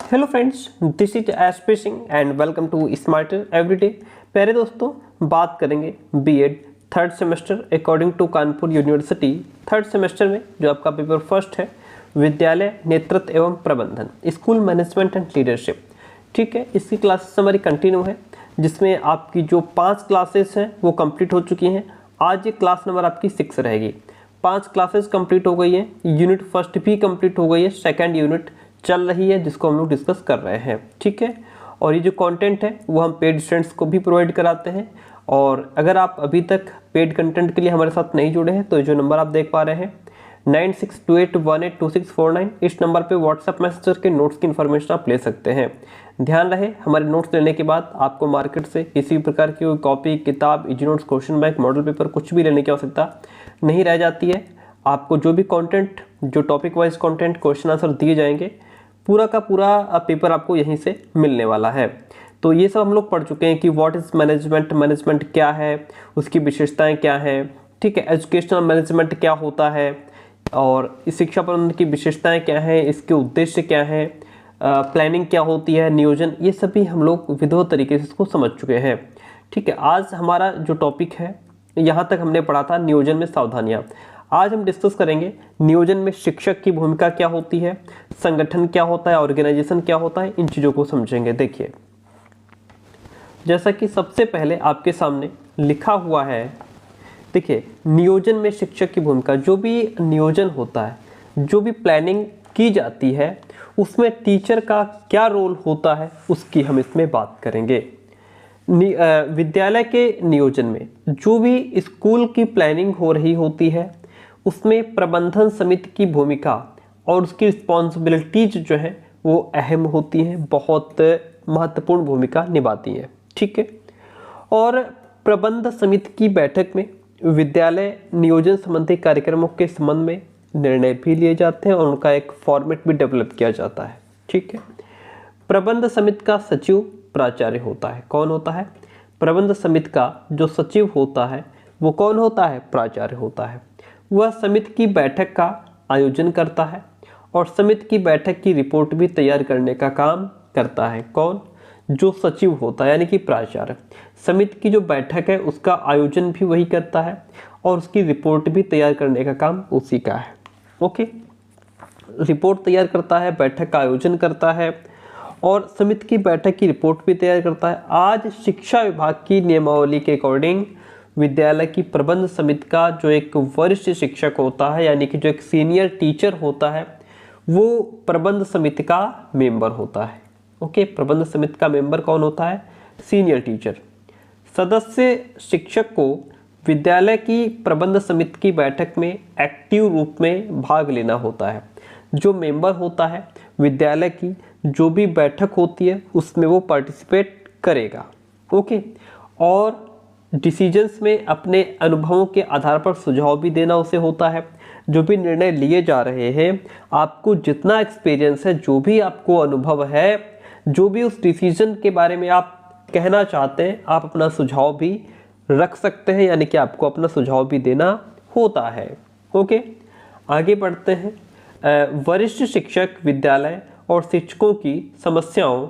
Hello friends, this is SP Singh and welcome to smarter everyday. प्यारे दोस्तों, बात करेंगे BEd third semester according to Kanpur university third semester में जो आपका पेपर फर्स्ट है, विद्यालय नेतृत्व एवं प्रबंधन, स्कूल मैनेजमेंट एंड लीडरशिप। ठीक है, इसकी क्लासेस हमारी कंटिन्यू है जिसमें आपकी जो 5 क्लासेस हैं वो कंप्लीट हो चुकी हैं। आज ये क्लास नंबर आपकी 6 रहेगी। 5 क्लासेस कंप्लीट हो गई हैं, यूनिट फर्स्ट भी कंप्लीट हो गई है, सेकेंड यूनिट चल रही है जिसको हम लोग डिस्कस कर रहे हैं। ठीक है, और ये जो कंटेंट है वो हम पेड स्टूडेंट्स को भी प्रोवाइड कराते हैं। और अगर आप अभी तक पेड कंटेंट के लिए हमारे साथ नहीं जुड़े हैं तो जो नंबर आप देख पा रहे हैं 9628182649, इस नंबर पे व्हाट्सएप मैसेज करके नोट्स की इन्फॉर्मेशन आप ले सकते हैं। ध्यान रहे, हमारे नोट्स लेने के बाद आपको मार्केट से किसी भी प्रकार की कोई कॉपी, किताब, easy notes, question bank, model paper कुछ भी लेने की आवश्यकता नहीं रह जाती है। आपको जो भी कंटेंट, जो topic wise content, question answer दिए जाएंगे, पूरा का पूरा पेपर आपको यहीं से मिलने वाला है। तो ये सब हम लोग पढ़ चुके हैं कि व्हाट इज़ मैनेजमेंट, मैनेजमेंट क्या है, उसकी विशेषताएं क्या हैं। ठीक है, एजुकेशनल मैनेजमेंट क्या होता है और इस शिक्षा प्रबंधन की विशेषताएं क्या हैं, इसके उद्देश्य क्या हैं, प्लानिंग क्या होती है, नियोजन, ये सभी हम लोग विधिवत तरीके से इसको समझ चुके हैं। ठीक है, आज हमारा जो टॉपिक है, यहाँ तक हमने पढ़ा था नियोजन में सावधानियाँ। आज हम डिस्कस करेंगे नियोजन में शिक्षक की भूमिका क्या होती है, संगठन क्या होता है, ऑर्गेनाइजेशन क्या होता है, इन चीज़ों को समझेंगे। देखिए, जैसा कि सबसे पहले आपके सामने लिखा हुआ है, देखिए नियोजन में शिक्षक की भूमिका। जो भी नियोजन होता है, जो भी प्लानिंग की जाती है, उसमें टीचर का क्या रोल होता है उसकी हम इसमें बात करेंगे। विद्यालय के नियोजन में जो भी स्कूल की प्लानिंग हो रही होती है उसमें प्रबंधन समिति की भूमिका और उसकी रिस्पॉन्सिबिलिटीज जो है वो अहम होती हैं, बहुत महत्वपूर्ण भूमिका निभाती हैं। ठीक है, और प्रबंध समिति की बैठक में विद्यालय नियोजन संबंधी कार्यक्रमों के संबंध में निर्णय भी लिए जाते हैं और उनका एक फॉर्मेट भी डेवलप किया जाता है। ठीक है, प्रबंध समिति का सचिव प्राचार्य होता है। कौन होता है? प्रबंध समिति का जो सचिव होता है वो कौन होता है? प्राचार्य होता है। वह समिति की बैठक का आयोजन करता है और समिति की बैठक की रिपोर्ट भी तैयार करने का काम करता है। कौन? जो सचिव होता है, यानी कि प्राचार्य। समिति की जो बैठक है उसका आयोजन भी वही करता है और उसकी रिपोर्ट भी तैयार करने का काम उसी का है। ओके, रिपोर्ट तैयार करता है, बैठक का आयोजन करता है और समिति की बैठक की रिपोर्ट भी तैयार करता है। आज शिक्षा विभाग की नियमावली के अकॉर्डिंग विद्यालय की प्रबंध समिति का जो एक वरिष्ठ शिक्षक होता है, यानी कि जो एक सीनियर टीचर होता है, वो प्रबंध समिति का मेंबर होता है। ओके, प्रबंध समिति का मेंबर कौन होता है? Senior teacher. सदस्य शिक्षक को विद्यालय की प्रबंध समिति की बैठक में एक्टिव रूप में भाग लेना होता है। जो मेंबर होता है विद्यालय की जो भी बैठक होती है उसमें वो पार्टिसिपेट करेगा। ओके, और डिसीजंस में अपने अनुभवों के आधार पर सुझाव भी देना उसे होता है। जो भी निर्णय लिए जा रहे हैं, आपको जितना एक्सपीरियंस है, जो भी आपको अनुभव है, जो भी उस डिसीजन के बारे में आप कहना चाहते हैं, आप अपना सुझाव भी रख सकते हैं, यानी कि आपको अपना सुझाव भी देना होता है। ओके, आगे बढ़ते हैं। वरिष्ठ शिक्षक विद्यालय और शिक्षकों की समस्याओं,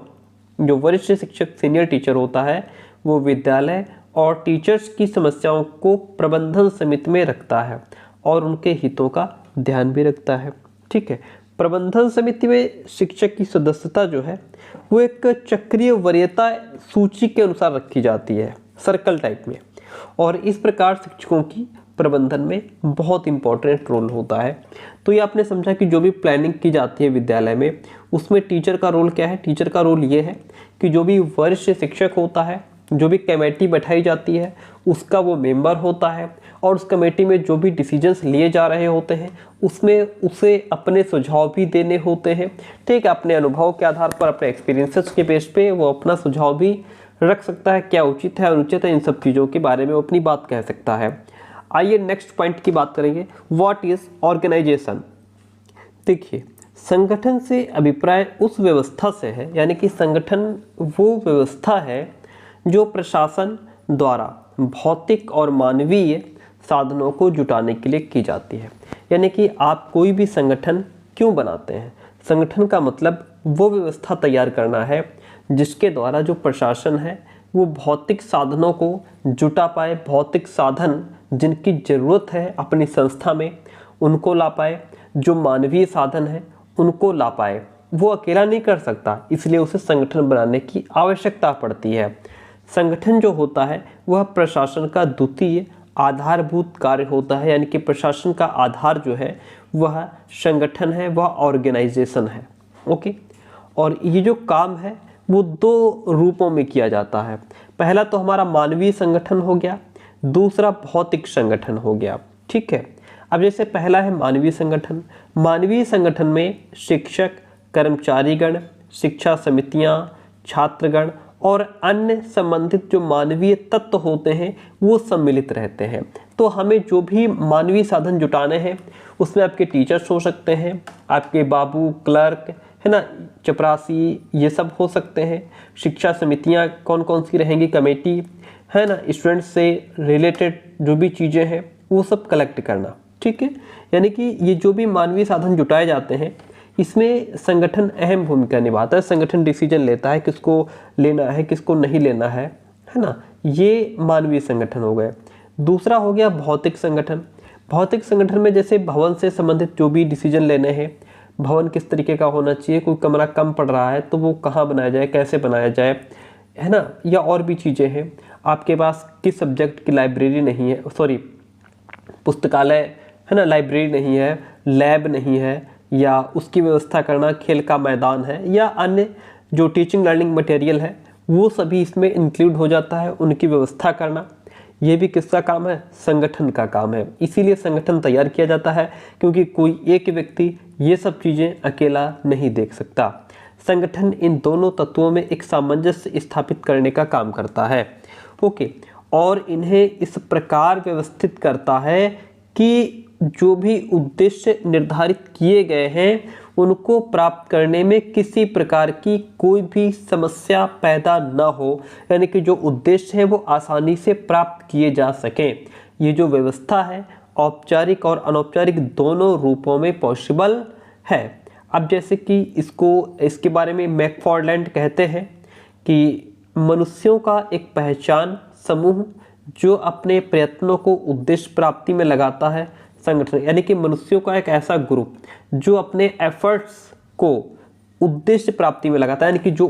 जो वरिष्ठ शिक्षक सीनियर टीचर होता है वो विद्यालय और टीचर्स की समस्याओं को प्रबंधन समिति में रखता है और उनके हितों का ध्यान भी रखता है। ठीक है, प्रबंधन समिति में शिक्षक की सदस्यता जो है वो एक चक्रीय वरीयता सूची के अनुसार रखी जाती है, सर्कल टाइप में, और इस प्रकार शिक्षकों की प्रबंधन में बहुत इंपॉर्टेंट रोल होता है। तो ये आपने समझा कि जो भी प्लानिंग की जाती है विद्यालय में उसमें टीचर का रोल क्या है। टीचर का रोल ये है कि जो भी वरिष्ठ शिक्षक होता है, जो भी कमेटी बैठाई जाती है उसका वो मेंबर होता है और उस कमेटी में जो भी डिसीजंस लिए जा रहे होते हैं उसमें उसे अपने सुझाव भी देने होते हैं। ठीक है, अपने अनुभव के आधार पर, अपने एक्सपीरियंसेस के बेस पे वो अपना सुझाव भी रख सकता है, क्या उचित है, अनुचित है, इन सब चीज़ों के बारे में वो अपनी बात कह सकता है। आइए नेक्स्ट पॉइंट की बात करेंगे, व्हाट इज ऑर्गेनाइजेशन। देखिए, संगठन से अभिप्राय उस व्यवस्था से है, यानी कि संगठन वो व्यवस्था है जो प्रशासन द्वारा भौतिक और मानवीय साधनों को जुटाने के लिए की जाती है। यानी कि आप कोई भी संगठन क्यों बनाते हैं? संगठन का मतलब वो व्यवस्था तैयार करना है जिसके द्वारा जो प्रशासन है वो भौतिक साधनों को जुटा पाए, भौतिक साधन जिनकी ज़रूरत है अपनी संस्था में उनको ला पाए, जो मानवीय साधन है उनको ला पाए। वो अकेला नहीं कर सकता, इसलिए उसे संगठन बनाने की आवश्यकता पड़ती है। संगठन जो होता है वह प्रशासन का द्वितीय आधारभूत कार्य होता है, यानी कि प्रशासन का आधार जो है वह संगठन है, वह ऑर्गेनाइजेशन है। ओके, और ये जो काम है वो दो रूपों में किया जाता है। पहला तो हमारा मानवीय संगठन हो गया, दूसरा भौतिक संगठन हो गया। ठीक है, अब जैसे पहला है मानवीय संगठन। मानवीय संगठन में शिक्षक, कर्मचारीगण, शिक्षा समितियां, छात्रगण और अन्य संबंधित जो मानवीय तत्व होते हैं वो सम्मिलित रहते हैं। तो हमें जो भी मानवीय साधन जुटाने हैं उसमें आपके टीचर्स हो सकते हैं, आपके बाबू, क्लर्क है ना, चपरासी, ये सब हो सकते हैं। शिक्षा समितियां कौन कौन सी रहेंगी, कमेटी है ना, स्टूडेंट्स से रिलेटेड जो भी चीज़ें हैं वो सब कलेक्ट करना। ठीक है, यानी कि ये जो भी मानवीय साधन जुटाए जाते हैं इसमें संगठन अहम भूमिका निभाता है। संगठन डिसीजन लेता है किसको लेना है किसको नहीं लेना है ना। ये मानवीय संगठन हो गए। दूसरा हो गया भौतिक संगठन। भौतिक संगठन में जैसे भवन से संबंधित जो भी डिसीजन लेने हैं, भवन किस तरीके का होना चाहिए, कोई कमरा कम पड़ रहा है तो वो कहाँ बनाया जाए, कैसे बनाया जाए, है ना, या और भी चीज़ें हैं। आपके पास किस सब्जेक्ट की लाइब्रेरी नहीं है, सॉरी पुस्तकालय है ना, लाइब्रेरी नहीं है, लैब नहीं है, या उसकी व्यवस्था करना, खेल का मैदान है, या अन्य जो टीचिंग लर्निंग मटेरियल है वो सभी इसमें इंक्लूड हो जाता है। उनकी व्यवस्था करना ये भी किसका काम है, संगठन का काम है। इसीलिए संगठन तैयार किया जाता है क्योंकि कोई एक व्यक्ति ये सब चीज़ें अकेला नहीं देख सकता। संगठन इन दोनों तत्वों में एक सामंजस्य स्थापित करने का काम करता है। ओके, और इन्हें इस प्रकार व्यवस्थित करता है कि जो भी उद्देश्य निर्धारित किए गए हैं उनको प्राप्त करने में किसी प्रकार की कोई भी समस्या पैदा न हो, यानी कि जो उद्देश्य है वो आसानी से प्राप्त किए जा सकें। ये जो व्यवस्था है औपचारिक और अनौपचारिक दोनों रूपों में पॉसिबल है। अब जैसे कि इसके बारे में मैकफार्लैंड कहते हैं कि मनुष्यों का एक पहचान समूह जो अपने प्रयत्नों को उद्देश्य प्राप्ति में लगाता है संगठन, यानी कि मनुष्यों का एक ऐसा ग्रुप जो अपने एफर्ट्स को उद्देश्य प्राप्ति में लगाता है, यानी कि जो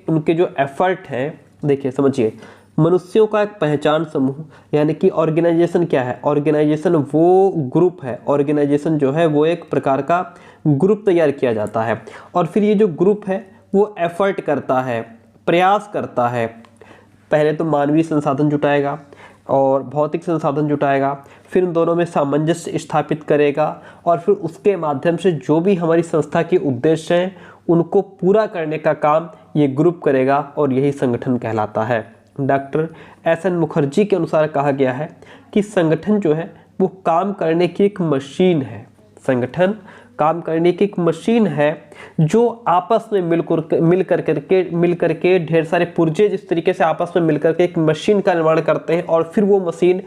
उनके जो एफर्ट हैं, देखिए समझिए, मनुष्यों का एक पहचान समूह, यानी कि ऑर्गेनाइजेशन क्या है, ऑर्गेनाइजेशन वो ग्रुप है। ऑर्गेनाइजेशन जो है वो एक प्रकार का ग्रुप तैयार किया जाता है और फिर ये जो ग्रुप है वो एफर्ट करता है, प्रयास करता है। पहले तो मानवीय संसाधन जुटाएगा और भौतिक संसाधन जुटाएगा, फिर उन दोनों में सामंजस्य स्थापित करेगा और फिर उसके माध्यम से जो भी हमारी संस्था के उद्देश्य हैं उनको पूरा करने का काम ये ग्रुप करेगा और यही संगठन कहलाता है। Doctor SN. मुखर्जी के अनुसार कहा गया है कि संगठन जो है वो काम करने की एक मशीन है। संगठन काम करने की एक मशीन है जो आपस में मिल करके ढेर सारे पुर्जे जिस तरीके से आपस में मिलकर के एक मशीन का निर्माण करते हैं और फिर वो मशीन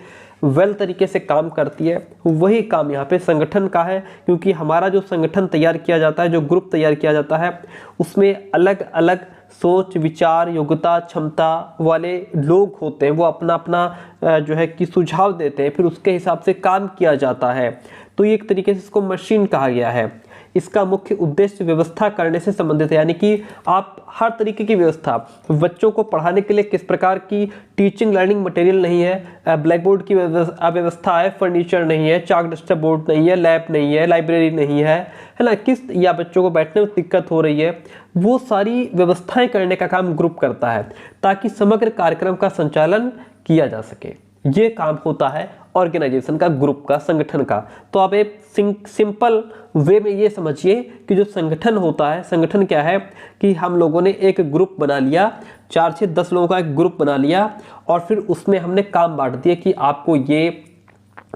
वेल तरीके से काम करती है। वही काम यहाँ पे संगठन का है, क्योंकि हमारा जो संगठन तैयार किया जाता है, जो ग्रुप तैयार किया जाता है, उसमें अलग अलग सोच, विचार, योग्यता, क्षमता वाले लोग होते हैं। वो अपना अपना जो है कि सुझाव देते हैं, फिर उसके हिसाब से काम किया जाता है। तो ये एक तरीके से इसको मशीन कहा गया है। इसका मुख्य उद्देश्य व्यवस्था करने से संबंधित है, यानी कि आप हर तरीके की व्यवस्था, बच्चों को पढ़ाने के लिए किस प्रकार की टीचिंग लर्निंग मटेरियल नहीं है, ब्लैक बोर्ड की अव्यवस्था है, फर्नीचर नहीं है, चाक डस्टर बोर्ड नहीं है, लैब नहीं है, लाइब्रेरी नहीं है ना, या बच्चों को बैठने में दिक्कत हो रही है, वो सारी व्यवस्थाएं करने का काम ग्रुप करता है ताकि समग्र कार्यक्रम का संचालन किया जा सके। ये काम होता है ऑर्गेनाइजेशन का, ग्रुप का, संगठन का। तो आप एक सिंपल वे में ये समझिए कि जो संगठन होता है, संगठन क्या है कि हम लोगों ने एक ग्रुप बना लिया, 4 से 10 लोगों का एक ग्रुप बना लिया और फिर उसमें हमने काम बांट दिया कि आपको ये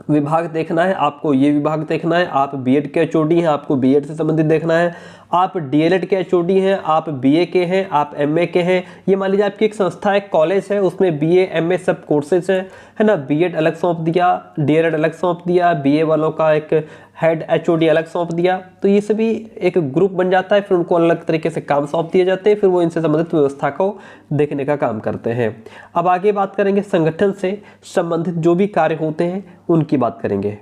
विभाग देखना है, आपको ये विभाग देखना है, आप बीएड के एचओडी हैं, आपको बीएड से संबंधित देखना है, आप डीएलएड के एचओडी हैं, आप बीए के हैं, आप एमए के हैं, ये मान लीजिए आपकी एक संस्था है, कॉलेज है, उसमें बीए एमए सब कोर्सेज हैं, है ना। बीएड अलग सौंप दिया, डीएलएड अलग सौंप दिया, बीए वालों का एक हेड एचओडी अलग सौंप दिया, तो ये सभी एक ग्रुप बन जाता है, फिर उनको अलग तरीके से काम सौंप दिए जाते हैं, फिर वो इनसे संबंधित व्यवस्था को देखने का काम करते हैं। अब आगे बात करेंगे संगठन से संबंधित जो भी कार्य होते हैं उनकी बात करेंगे।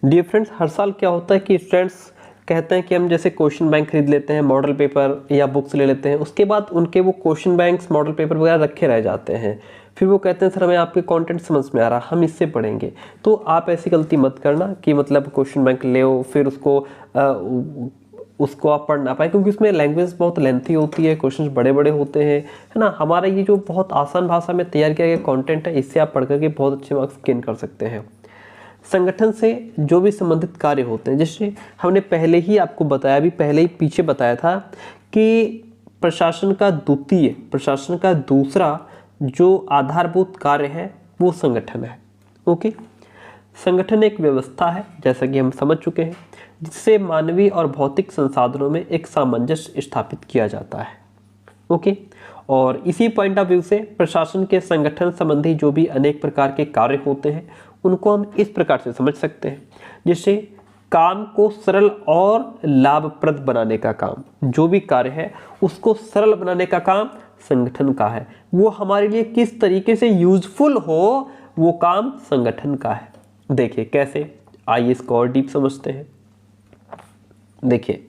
डियर फ्रेंड्स, हर साल क्या होता है कि स्टूडेंट्स कहते हैं कि हम जैसे क्वेश्चन बैंक खरीद लेते हैं, मॉडल पेपर या बुक्स ले लेते हैं, उसके बाद उनके वो क्वेश्चन बैंक्स मॉडल पेपर वगैरह रखे रह जाते हैं। फिर वो कहते हैं सर हमें आपके कंटेंट समझ में आ रहा, हम इससे पढ़ेंगे। तो आप ऐसी गलती मत करना कि मतलब क्वेश्चन बैंक ले फिर उसको आप पढ़ ना पाए, क्योंकि उसमें लैंग्वेज बहुत लेंथी होती है, क्वेश्चंस बड़े बड़े होते हैं, है ना। हमारा ये जो बहुत आसान भाषा में तैयार किया गया कंटेंट है, इससे आप पढ़ करके बहुत अच्छे मार्क्स गेन कर सकते हैं। संगठन से जो भी संबंधित कार्य होते हैं, जैसे हमने पहले ही आपको बताया, अभी पहले ही पीछे बताया था कि प्रशासन का दूसरा जो आधारभूत कार्य है वो संगठन है। ओके, संगठन एक व्यवस्था है, जैसा कि हम समझ चुके हैं, जिससे मानवीय और भौतिक संसाधनों में एक सामंजस्य स्थापित किया जाता है। ओके, और इसी पॉइंट ऑफ व्यू से प्रशासन के संगठन संबंधी जो भी अनेक प्रकार के कार्य होते हैं उनको हम इस प्रकार से समझ सकते हैं, जैसे काम को सरल और लाभप्रद बनाने का काम, जो भी कार्य है उसको सरल बनाने का काम संगठन का है। वो हमारे लिए किस तरीके से यूजफुल हो, वो काम संगठन का है। देखिए कैसे, आइए इसको और डीप समझते हैं। देखिए,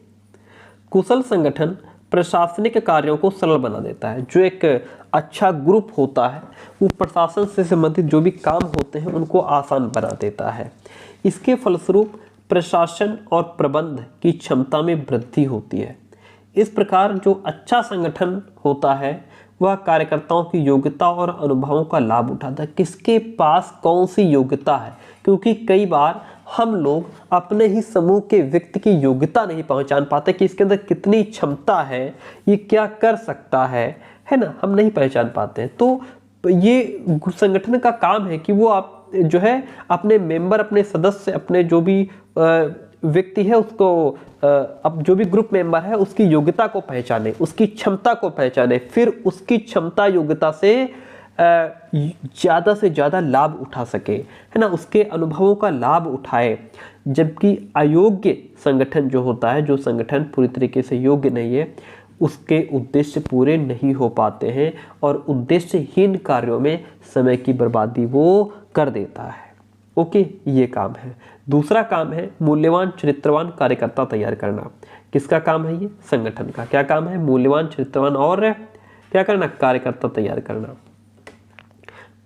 कुशल संगठन प्रशासनिक कार्यों को सरल बना देता है। जो एक अच्छा ग्रुप होता है वो प्रशासन से संबंधित जो भी काम होते हैं उनको आसान बना देता है। इसके फलस्वरूप प्रशासन और प्रबंध की क्षमता में वृद्धि होती है। इस प्रकार जो अच्छा संगठन होता है वह कार्यकर्ताओं की योग्यता और अनुभवों का लाभ उठाता है। किसके पास कौन सी योग्यता है, क्योंकि कई बार हम लोग अपने ही समूह के व्यक्ति की योग्यता नहीं पहचान पाते कि इसके अंदर कितनी क्षमता है, ये क्या कर सकता है ना, हम नहीं पहचान पाते। तो ये संगठन का काम है कि वो आप जो है अपने मेंबर, अपने सदस्य, अपने जो भी व्यक्ति है उसको अब जो भी ग्रुप मेंबर है उसकी योग्यता को पहचाने, उसकी क्षमता को पहचाने, फिर उसकी क्षमता योग्यता से ज़्यादा से ज़्यादा लाभ उठा सके, है ना, उसके अनुभवों का लाभ उठाए। जबकि अयोग्य संगठन जो होता है, जो संगठन पूरी तरीके से योग्य नहीं है, उसके उद्देश्य पूरे नहीं हो पाते हैं और उद्देश्यहीन कार्यों में समय की बर्बादी वो कर देता है। ओके, ये काम है। दूसरा काम है मूल्यवान चरित्रवान कार्यकर्ता तैयार करना। किसका काम है ये? संगठन का। क्या काम है? मूल्यवान चरित्रवान और क्या करना? कार्यकर्ता तैयार करना।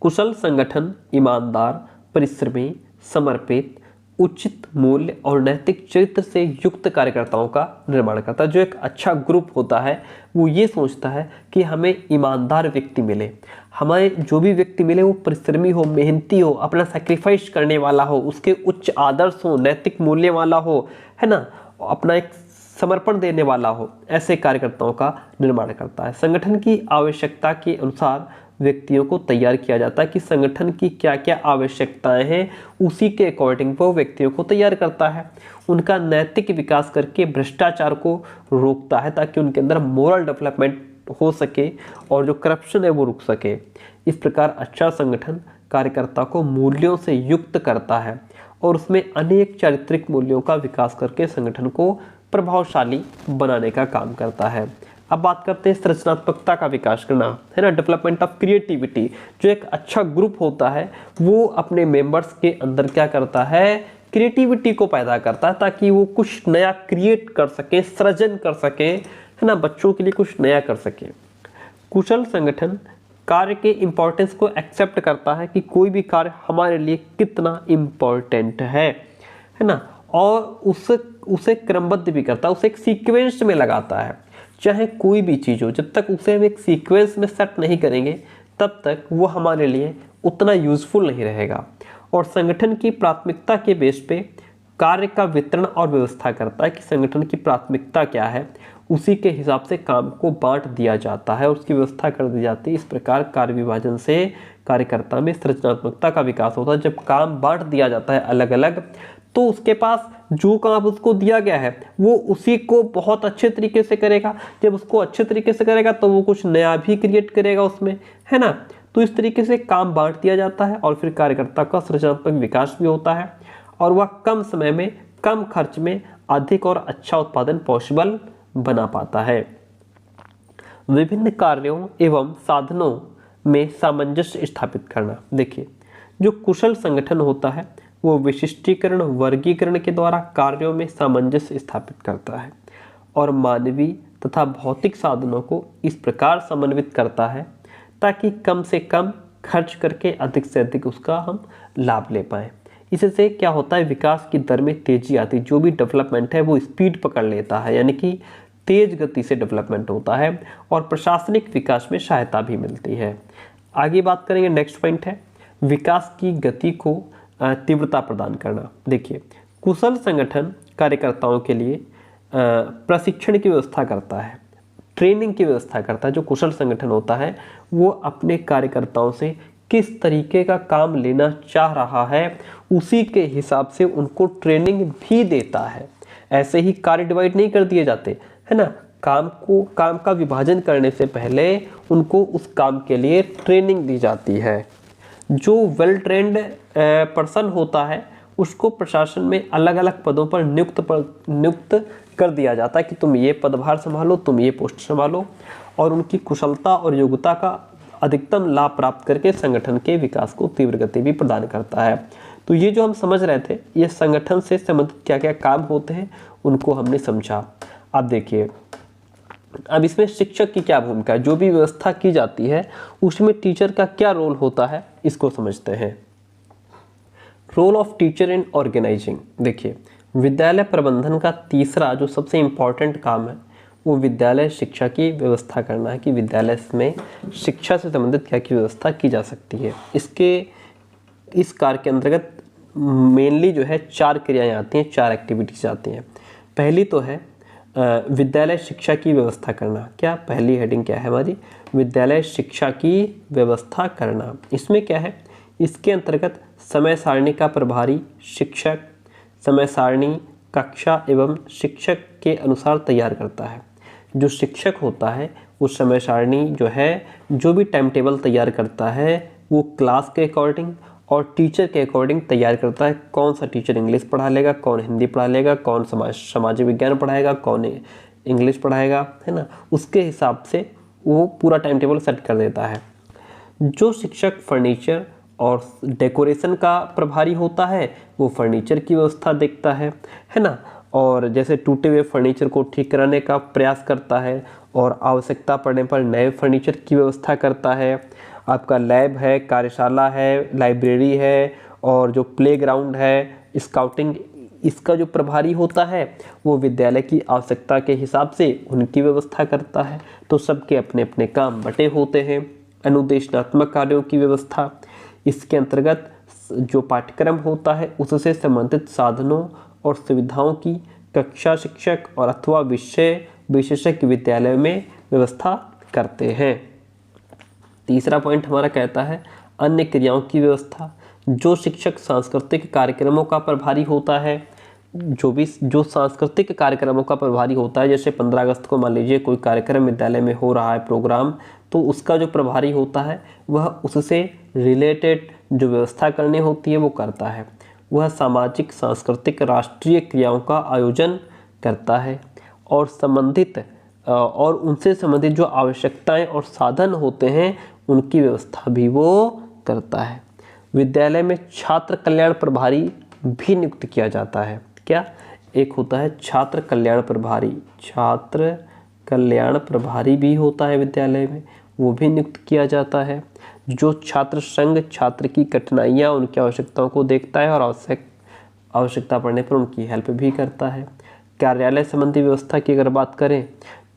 कुशल संगठन ईमानदार, परिश्रमी, समर्पित, उचित मूल्य और नैतिक चरित्र से युक्त कार्यकर्ताओं का निर्माण करता है। जो एक अच्छा ग्रुप होता है वो ये सोचता है कि हमें ईमानदार व्यक्ति मिले, हमें जो भी व्यक्ति मिले वो परिश्रमी हो, मेहनती हो, अपना सैक्रिफाइस करने वाला हो, उसके उच्च आदर्श हो, नैतिक मूल्य वाला हो, है ना, अपना एक समर्पण देने वाला हो। ऐसे कार्यकर्ताओं का निर्माण करता है। संगठन की आवश्यकता के अनुसार व्यक्तियों को तैयार किया जाता है कि संगठन की क्या क्या आवश्यकताएं हैं, उसी के अकॉर्डिंग वो व्यक्तियों को तैयार करता है। उनका नैतिक विकास करके भ्रष्टाचार को रोकता है ताकि उनके अंदर मोरल डेवलपमेंट हो सके और जो करप्शन है वो रुक सके। इस प्रकार अच्छा संगठन कार्यकर्ता को मूल्यों से युक्त करता है और उसमें अनेक चारित्रिक मूल्यों का विकास करके संगठन को प्रभावशाली बनाने का काम करता है। अब बात करते हैं सृजनात्मकता का विकास करना, है ना, डेवलपमेंट ऑफ क्रिएटिविटी। जो एक अच्छा ग्रुप होता है वो अपने मेंबर्स के अंदर क्या करता है? क्रिएटिविटी को पैदा करता है ताकि वो कुछ नया क्रिएट कर सके, सृजन कर सके, है ना, बच्चों के लिए कुछ नया कर सके। कुशल संगठन कार्य के इम्पोर्टेंस को एक्सेप्ट करता है कि कोई भी कार्य हमारे लिए कितना इम्पोर्टेंट है ना, और उसे क्रमबद्ध भी करता है, उसे एक सीक्वेंस में लगाता है। चाहे कोई भी चीज़ हो, जब तक उसे हम एक सीक्वेंस में सेट नहीं करेंगे तब तक वो हमारे लिए उतना यूजफुल नहीं रहेगा। और संगठन की प्राथमिकता के बेस पे कार्य का वितरण और व्यवस्था करता है कि संगठन की प्राथमिकता क्या है, उसी के हिसाब से काम को बांट दिया जाता है और उसकी व्यवस्था कर दी जाती है। इस प्रकार कार्य विभाजन से कार्यकर्ता में सृजनात्मकता का विकास होता है। जब काम बांट दिया जाता है अलग अलग, तो उसके पास जो काम उसको दिया गया है वो उसी को बहुत अच्छे तरीके से करेगा। जब उसको अच्छे तरीके से करेगा तो वो कुछ नया भी क्रिएट करेगा उसमें, है ना। तो इस तरीके से काम बांट दिया जाता है और फिर कार्यकर्ता का सृजनात्मक विकास भी होता है और वह कम समय में कम खर्च में अधिक और अच्छा उत्पादन पॉसिबल बना पाता है। विभिन्न कार्यों एवं साधनों में सामंजस्य स्थापित करना। देखिए, जो कुशल संगठन होता है वो विशिष्टीकरण वर्गीकरण के द्वारा कार्यों में सामंजस्य स्थापित करता है और मानवीय तथा भौतिक साधनों को इस प्रकार समन्वित करता है ताकि कम से कम खर्च करके अधिक से अधिक उसका हम लाभ ले पाएँ। इससे क्या होता है, विकास की दर में तेजी आती है। जो भी डेवलपमेंट है वो स्पीड पकड़ लेता है, यानी कि तेज गति से डेवलपमेंट होता है और प्रशासनिक विकास में सहायता भी मिलती है। आगे बात करेंगे, नेक्स्ट पॉइंट है विकास की गति को तीव्रता प्रदान करना। देखिए, कुशल संगठन कार्यकर्ताओं के लिए प्रशिक्षण की व्यवस्था करता है, ट्रेनिंग की व्यवस्था करता है। जो कुशल संगठन होता है वो अपने कार्यकर्ताओं से किस तरीके का काम लेना चाह रहा है उसी के हिसाब से उनको ट्रेनिंग भी देता है। ऐसे ही कार्य डिवाइड नहीं कर दिए जाते, है ना। काम का विभाजन करने से पहले उनको उस काम के लिए ट्रेनिंग दी जाती है। जो वेल ट्रेंड पर्सन होता है उसको प्रशासन में अलग अलग पदों पर नियुक्त कर दिया जाता है कि तुम ये पदभार संभालो, तुम ये पोस्ट संभालो, और उनकी कुशलता और योग्यता का अधिकतम लाभ प्राप्त करके संगठन के विकास को तीव्र गति भी प्रदान करता है। तो ये जो हम समझ रहे थे, ये संगठन से संबंधित क्या क्या काम होते हैं उनको हमने समझा। अब देखिए, अब इसमें शिक्षक की क्या भूमिका है, जो भी व्यवस्था की जाती है उसमें टीचर का क्या रोल होता है, इसको समझते हैं। Role of teacher in organizing. देखिए, विद्यालय प्रबंधन का तीसरा जो सबसे इम्पॉर्टेंट काम है वो विद्यालय शिक्षा की व्यवस्था करना है कि विद्यालय में शिक्षा से संबंधित क्या की व्यवस्था की जा सकती है। इस कार्य के अंतर्गत मेनली जो है 4 क्रियाएं आती हैं, 4 एक्टिविटीज आती हैं। पहली तो है विद्यालय शिक्षा की व्यवस्था करना। क्या पहली हेडिंग क्या है हमारी, विद्यालय शिक्षा की व्यवस्था करना। इसमें क्या है, इसके अंतर्गत समय सारणी का प्रभारी शिक्षक समय सारणी कक्षा एवं शिक्षक के अनुसार तैयार करता है। जो शिक्षक होता है वो समय सारणी जो है, जो भी टाइम टेबल तैयार करता है वो क्लास के अकॉर्डिंग और टीचर के अकॉर्डिंग तैयार करता है। कौन सा टीचर इंग्लिश पढ़ा लेगा, कौन हिंदी पढ़ा लेगा, कौन समाज विज्ञान पढ़ाएगा, कौन इंग्लिश पढ़ाएगा, है ना। उसके हिसाब से वो पूरा टाइम टेबल सेट कर देता है। जो शिक्षक फर्नीचर और डेकोरेशन का प्रभारी होता है वो फर्नीचर की व्यवस्था देखता है ना, और जैसे टूटे हुए फर्नीचर को ठीक कराने का प्रयास करता है और आवश्यकता पड़ने पर नए फर्नीचर की व्यवस्था करता है। आपका लैब है, कार्यशाला है, लाइब्रेरी है और जो प्लेग्राउंड है, स्काउटिंग, इसका जो प्रभारी होता है वो विद्यालय की आवश्यकता के हिसाब से उनकी व्यवस्था करता है। तो सबके अपने अपने काम बटे होते हैं। अनुदेशनात्मक कार्यों की व्यवस्था, इसके अंतर्गत जो पाठ्यक्रम होता है उससे संबंधित साधनों और सुविधाओं की कक्षा शिक्षक और अथवा विषय विशेषज्ञ विद्यालय में व्यवस्था करते हैं। तीसरा पॉइंट हमारा कहता है अन्य क्रियाओं की व्यवस्था। जो शिक्षक सांस्कृतिक कार्यक्रमों का प्रभारी होता है, जो सांस्कृतिक कार्यक्रमों का प्रभारी होता है, जैसे 15 अगस्त को मान लीजिए कोई कार्यक्रम विद्यालय में हो रहा है प्रोग्राम, तो उसका जो प्रभारी होता है वह उससे रिलेटेड जो व्यवस्था करनी होती है वो करता है। वह सामाजिक सांस्कृतिक राष्ट्रीय क्रियाओं का आयोजन करता है और उनसे संबंधित जो आवश्यकताएं और साधन होते हैं उनकी व्यवस्था भी वो करता है। विद्यालय में छात्र कल्याण प्रभारी भी नियुक्त किया जाता है। क्या, एक होता है छात्र कल्याण प्रभारी, छात्र कल्याण प्रभारी भी होता है विद्यालय में, वो भी नियुक्त किया जाता है। जो छात्र संघ छात्र की कठिनाइयाँ उनकी आवश्यकताओं को देखता है और आवश्यकता पड़ने पर उनकी हेल्प भी करता है। कार्यालय संबंधी व्यवस्था की अगर बात करें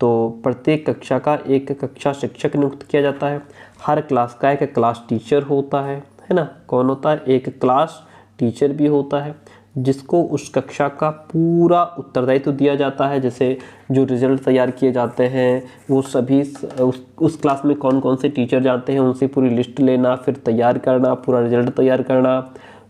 तो प्रत्येक कक्षा का एक कक्षा शिक्षक नियुक्त किया जाता है। हर क्लास का एक क्लास टीचर होता है ना। कौन होता है, एक क्लास टीचर भी होता है जिसको उस कक्षा का पूरा उत्तरदायित्व दिया जाता है। जैसे जो रिजल्ट तैयार किए जाते हैं वो सभी उस क्लास में कौन कौन से टीचर जाते हैं उनसे पूरी लिस्ट लेना, फिर तैयार करना, पूरा रिजल्ट तैयार करना,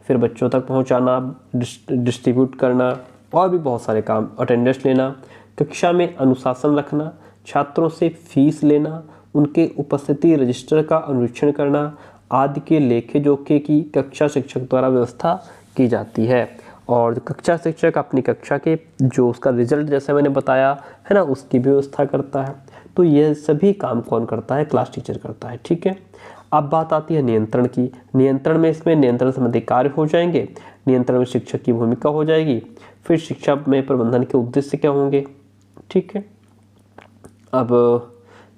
फिर बच्चों तक पहुंचाना, डिस्ट्रीब्यूट करना, और भी बहुत सारे काम, अटेंडेंस लेना, कक्षा में अनुशासन रखना, छात्रों से फीस लेना, उनके उपस्थिति रजिस्टर का अनुरीक्षण करना आदि के लेखे जोखे की कक्षा शिक्षक द्वारा व्यवस्था की जाती है। और कक्षा शिक्षक अपनी कक्षा के जो उसका रिजल्ट जैसे मैंने बताया है ना, उसकी भी व्यवस्था करता है। तो यह सभी काम कौन करता है? क्लास टीचर करता है। ठीक है, अब बात आती है नियंत्रण की। नियंत्रण में इसमें नियंत्रण संबंधी कार्य हो जाएंगे, नियंत्रण में शिक्षक की भूमिका हो जाएगी, फिर शिक्षा में प्रबंधन के उद्देश्य क्या होंगे। ठीक है, अब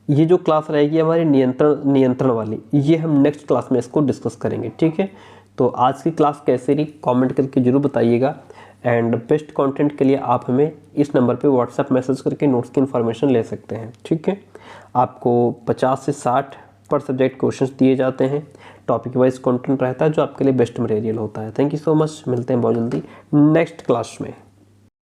ये जो क्लास रहेगी हमारी नियंत्रण वाली, ये हम नेक्स्ट क्लास में इसको डिस्कस करेंगे। ठीक है, तो आज की क्लास कैसे रही कमेंट करके जरूर बताइएगा। एंड बेस्ट कंटेंट के लिए आप हमें इस नंबर पे व्हाट्सएप मैसेज करके नोट्स की इन्फॉर्मेशन ले सकते हैं। ठीक है, आपको 50 से 60 पर सब्जेक्ट क्वेश्चंस दिए जाते हैं, टॉपिक वाइज कंटेंट रहता है जो आपके लिए बेस्ट मटेरियल होता है। थैंक यू सो मच, मिलते हैं बहुत जल्दी नेक्स्ट क्लास में।